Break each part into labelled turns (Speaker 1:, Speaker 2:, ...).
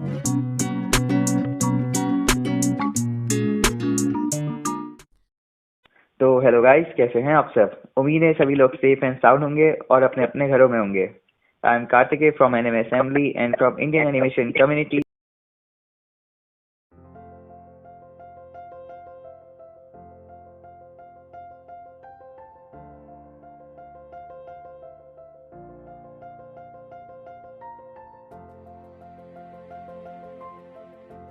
Speaker 1: तो hello guys, कैसे हैं आप सब। उम्मीद है सभी लोग सेफ एंड साउंड होंगे और अपने अपने घरों में होंगे। I am Kartikeya from anime assembly and from Indian animation community.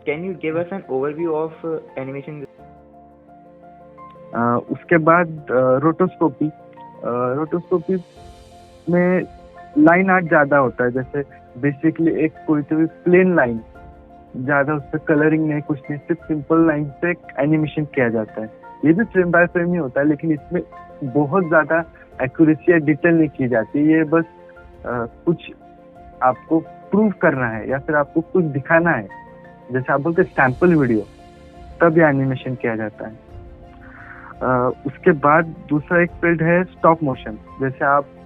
Speaker 1: Can you give us an overview of animation?
Speaker 2: उसके बाद रोटोस्कोपी। रोटोस्कोपी में लाइन आर्ट ज़्यादा होता है। जैसे बेसिकली एक कोई तो भी प्लेन लाइन, ज़्यादा उस पर कलरिंग नहीं, कुछ नहीं, सिर्फ सिंपल लाइन से एक एनिमेशन किया जाता है। ये भी फ्रेम बाय फ्रेम ही होता है, लेकिन इसमें बहुत ज़्यादा एक्यूरेसी या डिटेल नहीं की जाती। ये बस कुछ आपको प्रूव करना है या फिर आपको कुछ दिखाना है, जैसे आप बोलते सैंपल वीडियो, तब ये एनिमेशन किया जाता है। उसके बाद दूसरा एक फील्ड है स्टॉप मोशन। जैसे आप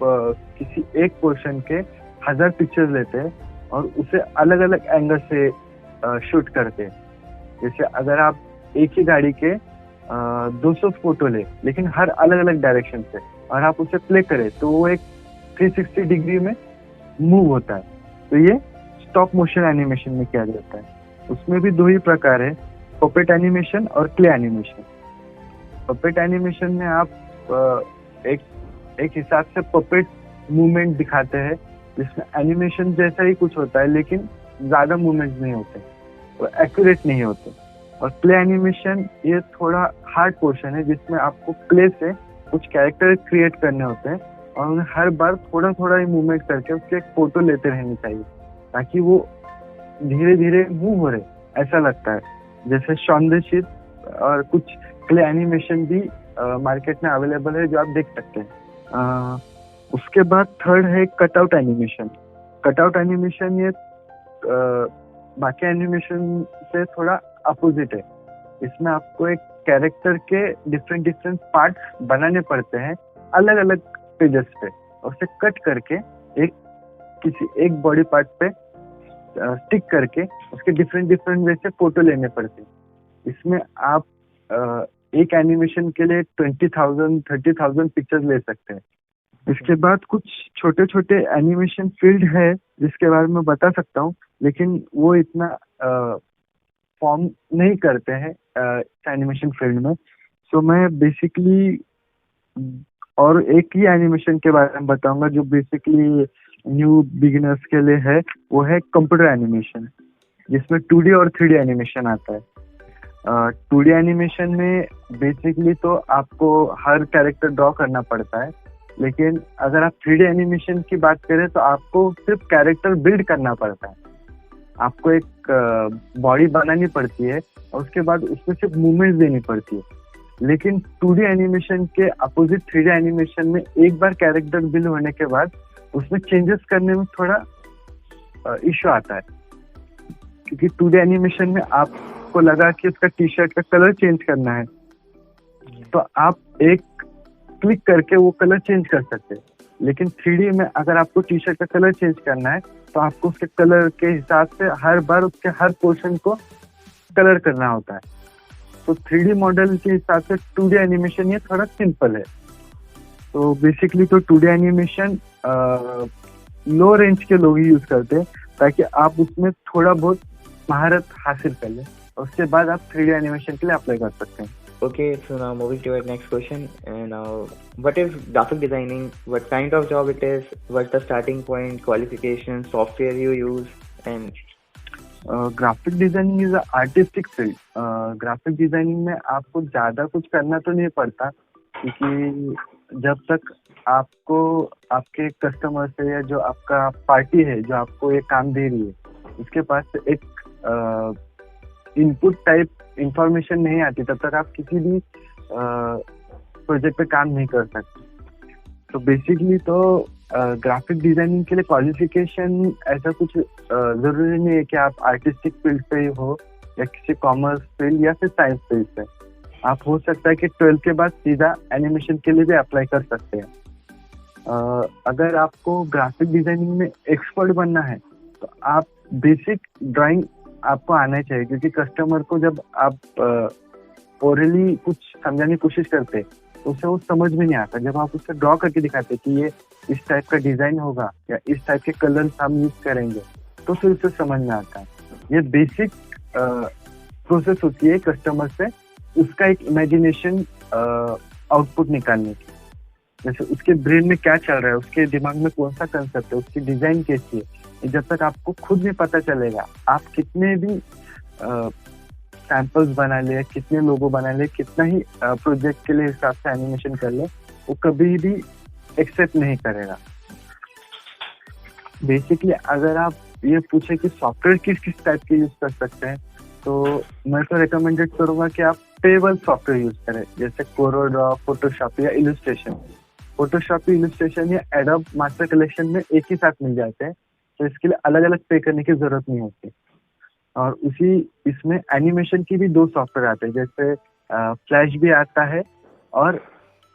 Speaker 2: किसी एक पोर्शन के 1000 पिक्चर्स लेते हैं और उसे अलग अलग एंगल से शूट करते हैं। जैसे अगर आप एक ही गाड़ी के 200 फोटो ले, लेकिन हर अलग अलग डायरेक्शन से, और आप उसे प्ले करें तो वो एक 360 डिग्री में मूव होता है। तो ये स्टॉप मोशन एनिमेशन में किया जाता है। उसमें भी दो ही प्रकार है, पपेट एनिमेशन और क्ले एनिमेशन। पपेट एनिमेशन में आप एक हिसाब से पपेट मूवमेंट दिखाते हैं, जिसमें एनिमेशन जैसा ही कुछ होता है, लेकिन ज्यादा मूवमेंट्स नहीं होते, वो एक्यूरेट नहीं होते। और प्ले एनिमेशन ये थोड़ा हार्ड पोर्शन है, जिसमें आपको प्ले से कुछ कैरेक्टर क्रिएट करने होते हैं और उन्हें हर बार थोड़ा थोड़ा ही मूवमेंट करके उसके एक फोटो लेते रहनी चाहिए, ताकि वो धीरे धीरे मूव हो रहे ऐसा लगता है। जैसे शॉन्देशित और कुछ क्ले एनिमेशन भी मार्केट में अवेलेबल है, जो आप देख सकते हैं। उसके बाद थर्ड है कटआउट एनिमेशन। कटआउट एनिमेशन ये बाकी एनिमेशन से थोड़ा अपोजिट है। इसमें आपको एक कैरेक्टर के डिफरेंट डिफरेंट पार्ट्स बनाने पड़ते हैं अलग अलग पेजेस पे, और उसे कट करके किसी एक बॉडी पार्ट पे स्टिक करके उसके डिफरेंट डिफरेंट वे से फोटो लेने पड़ते हैं। इसमें आप एक एनिमेशन के लिए 20,000 30,000 पिक्चर्स ले सकते हैं। इसके बाद कुछ छोटे छोटे एनिमेशन फील्ड है जिसके बारे में बता सकता हूँ, लेकिन वो इतना फॉर्म नहीं करते हैं एनिमेशन फील्ड में। सो मैं बेसिकली और एक ही एनिमेशन के बारे में बताऊंगा जो बेसिकली न्यू बिगिनर्स के लिए है। वो है कंप्यूटर एनिमेशन, जिसमें 2D और 3D एनिमेशन आता है। 2D एनिमेशन में बेसिकली तो आपको हर कैरेक्टर ड्रॉ करना पड़ता है, लेकिन अगर आप 3D एनिमेशन की बात करें तो आपको सिर्फ कैरेक्टर बिल्ड करना पड़ता है। आपको एक बॉडी बनानी पड़ती है और उसके बाद उसमें सिर्फ मूवमेंट देनी पड़ती है। लेकिन 2D एनिमेशन के अपोजिट 3D एनिमेशन में एक बार कैरेक्टर बिल्ड होने के बाद उसमें चेंजेस करने में थोड़ा इश्यू आता है, क्योंकि 2D एनिमेशन में आपको लगा कि उसका टी शर्ट का कलर चेंज करना है, तो आप एक क्लिक करके वो कलर चेंज कर सकते हैं। लेकिन 3D में अगर आपको टी शर्ट का कलर चेंज करना है तो आपको उसके कलर के हिसाब से हर बार उसके हर पोर्शन को कलर करना होता है। तो 3D मॉडल के हिसाब से 2D एनिमेशन ये थोड़ा सिंपल है। तो बेसिकली तो 2D एनिमेशन लो रेंज के लोग ही यूज करते हैं, ताकि आप उसमें थोड़ा बहुत महारत हासिल कर लें, और उसके बाद आप 3D एनिमेशन के लिए अप्लाई कर सकते हैं।
Speaker 1: Okay, so now moving to our next question. Now, what is graphic designing? What kind of job it is? What's the starting point, qualification, software you use, and
Speaker 2: graphic designing is artistic field. Graphic designing में आपको ज्यादा कुछ करना तो नहीं पड़ता, क्योंकि जब तक आपको आपके कस्टमर से या जो आपका पार्टी है जो आपको ये काम दे रही है, उसके पास एक इनपुट टाइप इंफॉर्मेशन नहीं आती, तब तक आप किसी भी प्रोजेक्ट पे काम नहीं कर सकते। तो बेसिकली तो ग्राफिक डिजाइनिंग के लिए क्वालिफिकेशन ऐसा कुछ जरूरी नहीं है कि आप आर्टिस्टिक फील्ड पे ही हो या किसी कॉमर्स फील्ड या फिर साइंस फील्ड पे। आप हो सकता है कि 12 के बाद सीधा एनिमेशन के लिए भी अप्लाई कर सकते हैं। अगर आपको ग्राफिक डिजाइनिंग में एक्सपर्ट बनना है तो आप बेसिक ड्राइंग आपको आना ही चाहिए, क्योंकि कस्टमर को जब आप ओरली कुछ समझाने की कोशिश करते तो उसे वो समझ में नहीं आता। जब आप उससे ड्रॉ करके दिखाते कि ये इस टाइप का डिजाइन होगा या इस टाइप के कलर्स हम यूज करेंगे, तो फिर उसे समझ में आता है। ये बेसिक प्रोसेस होती है कस्टमर से उसका एक इमेजिनेशन आउटपुट निकालने की। जैसे उसके ब्रेन में क्या चल रहा है, उसके दिमाग में कौन सा कंसेप्ट है, उसकी डिजाइन कैसी है, जब तक आपको खुद नहीं पता चलेगा, आप कितने भी सैंपल्स बना ले, कितने लोगो बना ले, कितना ही प्रोजेक्ट के लिए हिसाब से एनिमेशन कर ले, वो कभी भी एक्सेप्ट नहीं करेगा। बेसिकली अगर आप ये पूछे कि सॉफ्टवेयर किस किस टाइप के यूज कर सकते हैं, तो मैं तो रिकमेंडेड करूंगा कि आप पेबल सॉफ्टवेयर यूज करें, जैसे कोरोड्रॉ, फोटोशॉप या इलस्ट्रेशन। फोटोशॉप, इलस्ट्रेशन या एडोब मास्टर कलेक्शन में एक ही साथ मिल जाते हैं, तो इसके लिए अलग अलग पे करने की जरूरत नहीं होती। और उसी इसमें एनिमेशन की भी 2 सॉफ्टवेयर आते हैं, जैसे फ्लैश भी आता है, और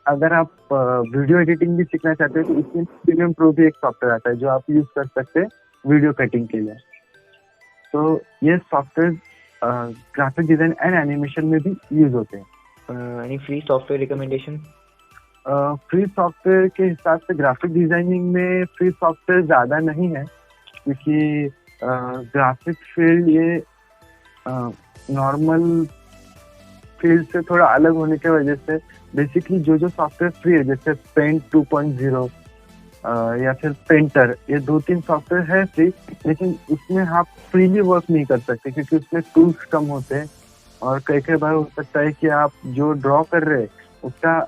Speaker 2: अगर आप वीडियो एडिटिंग भी सीखना चाहते हैं तो इसमें प्रीमियम प्रो भी एक सॉफ्टवेयर आता है जो आप यूज कर सकते हैं वीडियो कटिंग के लिए। तो ये software graphic design and animation में भी यूज होते हैं।
Speaker 1: Any free software recommendation?
Speaker 2: Free software के हिसाब से ग्राफिक डिजाइनिंग में फ्री सॉफ्टवेयर ज़्यादा नहीं है, क्योंकि ग्राफिक फील्ड ये नॉर्मल फील्ड से थोड़ा अलग होने की वजह से बेसिकली जो सॉफ्टवेयर फ्री है, जैसे पेंट 2.0 या फिर पेंटर, ये 2-3 सॉफ्टवेयर है फ्री, लेकिन उसमें आप फ्रीली वर्क नहीं कर सकते क्योंकि उसमें टूल्स कम होते हैं, और कई बार हो सकता है कि आप जो ड्रॉ कर रहे हैं उसका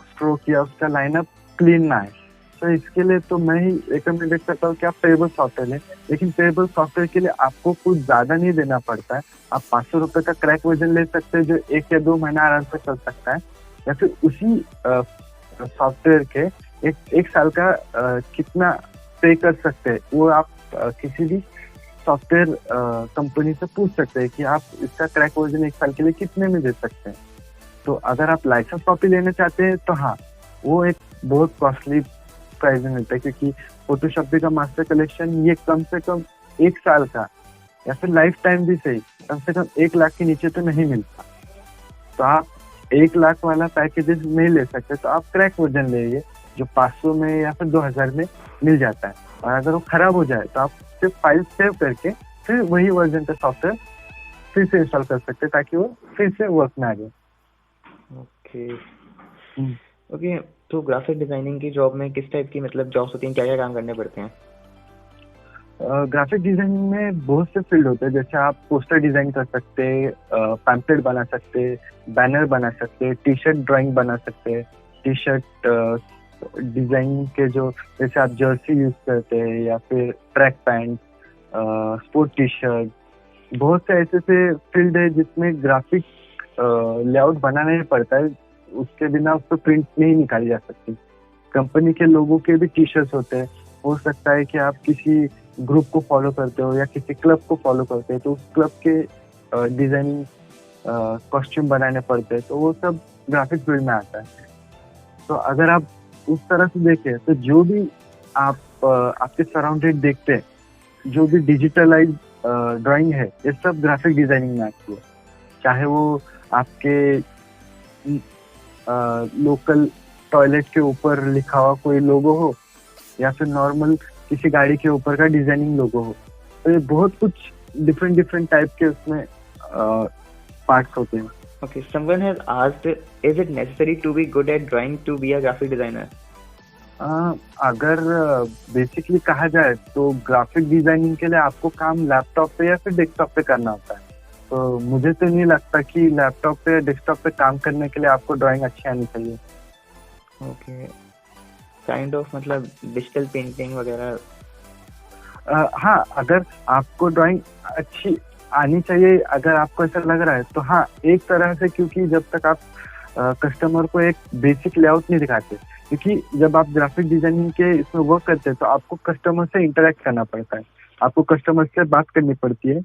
Speaker 2: स्ट्रोक या उसका लाइनअप क्लीन ना है। तो इसके लिए तो मैं ही रिकमेंडेड करता हूँ कि आप पेबल सॉफ्टवेयर लें, लेकिन पेबल सॉफ्टवेयर के लिए आपको कुछ ज़्यादा नहीं देना पड़ता है। आप 500 रुपये का क्रैक वर्जन ले सकते हैं जो 1 या 2 महीना आराम से चल सकता है, या फिर उसी सॉफ्टवेयर के एक साल का कितना पे कर सकते हैं वो आप किसी भी सॉफ्टवेयर कंपनी से पूछ सकते हैं कि आप इसका क्रैक वर्जन 1 साल के लिए कितने में दे सकते हैं। तो अगर आप लाइसेंस कॉपी लेना चाहते हैं तो हाँ, वो एक बहुत कॉस्टली प्राइस में मिलता है, क्योंकि फोटोशॉप का मास्टर कलेक्शन ये कम से कम 1 साल का या फिर लाइफ टाइम भी सही कम से कम 1 लाख के नीचे तो नहीं मिलता। तो आप 1 लाख वाला पैकेजेस नहीं ले सकते, तो आप क्रैक वर्जन लेंगे जो 500 में या फिर 2000 में मिल जाता है, और अगर वो खराब हो जाए तो आप सिर्फ फाइल सेव करके फिर वही वर्जन का सॉफ्टवेयर फिर से इंस्टॉल कर सकते हैं ताकि वो फिर से वर्क में आ जाए।
Speaker 1: ओके, तो ग्राफिक डिजाइनिंग की जॉब में किस टाइप की मतलब जॉब्स होती हैं, क्या क्या काम करने पड़ते हैं?
Speaker 2: ग्राफिक डिजाइनिंग में बहुत से फील्ड होते हैं, जैसे आप पोस्टर डिजाइन कर सकते हैं, पैम्पलेट बना सकते हैं, बैनर बना सकते हैं, टी शर्ट ड्राइंग बना सकते हैं, टी शर्ट डिजाइन के जो जैसे आप जर्सी यूज करते हैं या फिर track pant, sport T shirt, बहुत से ऐसे फील्ड है जिसमें ग्राफिक लेआउट बनाना ही पड़ता है, उसके बिना उस पर प्रिंट नहीं निकाली जा सकती। कंपनी के लोगों के भी टी शर्ट्स होते हैं, हो सकता है कि आप किसी ग्रुप को फॉलो करते हो या किसी क्लब को फॉलो करते हो तो उस क्लब के डिजाइनिंग कॉस्ट्यूम बनाने पड़ते हैं, तो वो सब ग्राफिक फील्ड में आता है। तो अगर आप उस तरह से देखें तो जो भी आप आपके सराउंडेड देखते हैं, जो भी डिजिटलाइज ड्राइंग है, ये सब ग्राफिक डिजाइनिंग में आती है, चाहे वो आपके लोकल टॉयलेट के ऊपर लिखा हुआ कोई लोगो हो या फिर नॉर्मल किसी गाड़ी के ऊपर का डिजाइनिंग लोगो हो। तो ये बहुत कुछ डिफरेंट टाइप के उसमें पार्ट्स होते हैं।
Speaker 1: Okay, someone has asked, is it necessary to be good at drawing to be a graphic designer?
Speaker 2: अगर बेसिकली कहा जाए तो ग्राफिक डिजाइनिंग के लिए आपको काम लैपटॉप पे या फिर डेस्कटॉप पे करना होता है, तो मुझे तो नहीं लगता कि लैपटॉप पे या डेस्कटॉप पे काम करने के लिए आपको ड्राइंग अच्छी आनी चाहिए।
Speaker 1: ओके, काइंड ऑफ मतलब डिजिटल पेंटिंग वगैरह?
Speaker 2: हाँ, अगर आपको ड्राइंग अच्छी आनी चाहिए, अगर आपको ऐसा लग रहा है तो हाँ, एक तरह से, क्योंकि जब तक आप कस्टमर को एक बेसिक लेआउट नहीं दिखाते, क्योंकि जब आप ग्राफिक डिजाइनिंग के इसमें वर्क करते हैं तो आपको कस्टमर से इंटरेक्ट करना पड़ता है, आपको कस्टमर से बात करनी पड़ती है,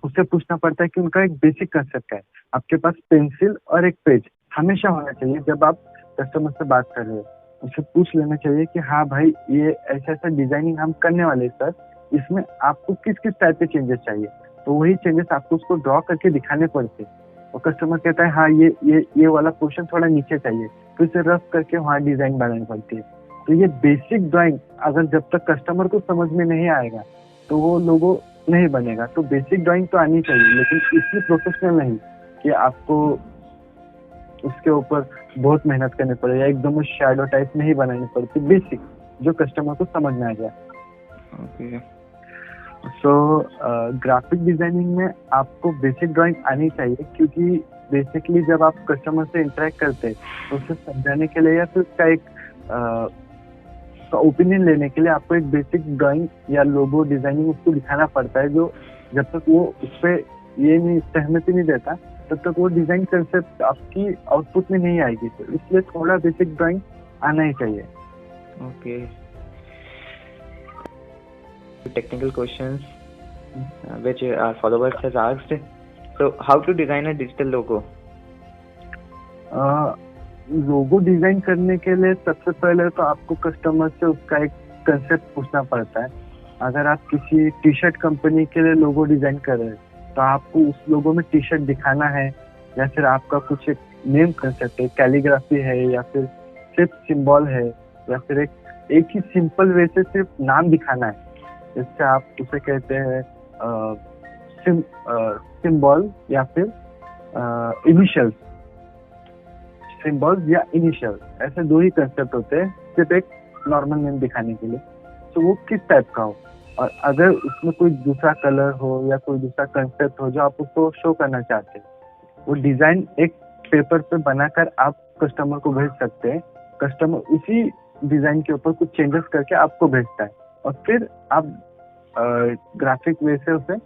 Speaker 2: उससे पूछना पड़ता है कि उनका एक बेसिक कंसेप्ट है। आपके पास पेंसिल और एक पेज हमेशा होना चाहिए जब आप कस्टमर से बात कर रहे हो। उसे पूछ लेना चाहिए कि हाँ भाई, ये ऐसा डिजाइनिंग हम करने वाले सर, इसमें आपको किस किस टाइप के चेंजेस चाहिए, तो वही चेंजेस आपको उसको ड्रॉ करके दिखाने पड़ते। और कस्टमर कहता है हाँ ये वाला पोर्शन थोड़ा नीचे चाहिए, तो इसे रफ करके वहाँ डिजाइन बनानी पड़ती है। तो ये बेसिक ड्राइंग अगर जब तक कस्टमर को समझ में नहीं आएगा तो वो लोगो नहीं बनेगा। तो बेसिक ड्राइंग तो आनी चाहिए, लेकिन इतनी प्रोफेशनल नहीं कि आपको उसके ऊपर बहुत मेहनत करनी पड़े या एकदम शैडो टाइप नहीं बनानी पड़ती, बेसिक जो कस्टमर को समझ में आ जाए।
Speaker 1: ओके।
Speaker 2: सो ग्राफिक डिजाइनिंग में आपको बेसिक ड्राइंग आनी चाहिए, क्योंकि बेसिकली जब आप कस्टमर से इंटरेक्ट करते हैं तो उसे समझाने के लिए या फिर उसका एक ओपिनियन लेने के लिए आपको एक बेसिक ड्राइंग या लोगो डिजाइनिंग उसको दिखाना पड़ता है, जो जब तक वो उस पर ये नहीं सहमति नहीं देता तब तक वो डिजाइन कंसेप्ट आपकी आउटपुट में नहीं आएगी। तो इसलिए थोड़ा बेसिक ड्राइंग आना ही चाहिए।
Speaker 1: Okay. Technical questions which our followers has asked. So, how to design a digital logo?
Speaker 2: Logo design करने के लिए सबसे पहले तो आपको कस्टमर से उसका एक कंसेप्ट पूछना पड़ता है। अगर आप किसी टी शर्ट कंपनी के लिए लोगो डिजाइन कर रहे हैं तो आपको उस लोगो में टी शर्ट दिखाना है, या फिर आपका कुछ एक नेम कंसेप्ट है, कैलीग्राफी है, या फिर सिर्फ सिंबल है, या फिर एक ही सिंपल वे से सिर्फ नाम दिखाना है, जिससे आप उसे कहते हैं सिंबल या फिर इनिशियल्स। सिंबल्स या इनिशियल, ऐसे दो ही कंसेप्ट होते हैं सिर्फ एक नॉर्मल नेम दिखाने के लिए। तो वो किस टाइप का हो, और अगर उसमें कोई दूसरा कलर हो या कोई दूसरा कंसेप्ट हो जो आप उसको शो करना चाहते हैं, वो डिजाइन एक पेपर पे बनाकर आप कस्टमर को भेज सकते हैं। कस्टमर उसी डिजाइन के ऊपर कुछ चेंजेस करके आपको भेजता है, और फिर आप ग्राफिक वे से उसे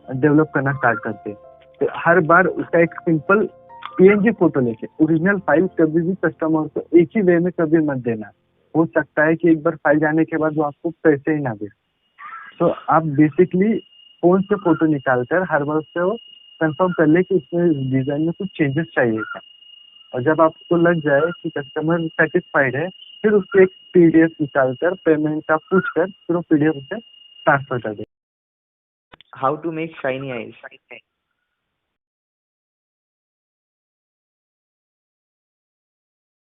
Speaker 2: डेवलप करना स्टार्ट करते हैं। तो हर बार उसका एक सिंपल पीएनजी फोटो लेके ओरिजिनल फाइल कभी भी कस्टमर को एक ही वे में कभी मत देना। हो सकता है कि एक बार फाइल जाने के बाद वो आपको पैसे ही ना दे। तो आप बेसिकली फोन से फोटो निकालकर हर बार उससे वो कंफर्म कर ले कि उसमें डिजाइन में कुछ चेंजेस चाहिए क्या, और जब आपको लग जाए कि कस्टमर सेटिस्फाइड है, फिर उसको एक पीडीएफ निकालकर पेमेंट का पूछकर फिर वो पीडीएफ उसे ट्रांसफर कर दे।
Speaker 1: How to make shiny eyes?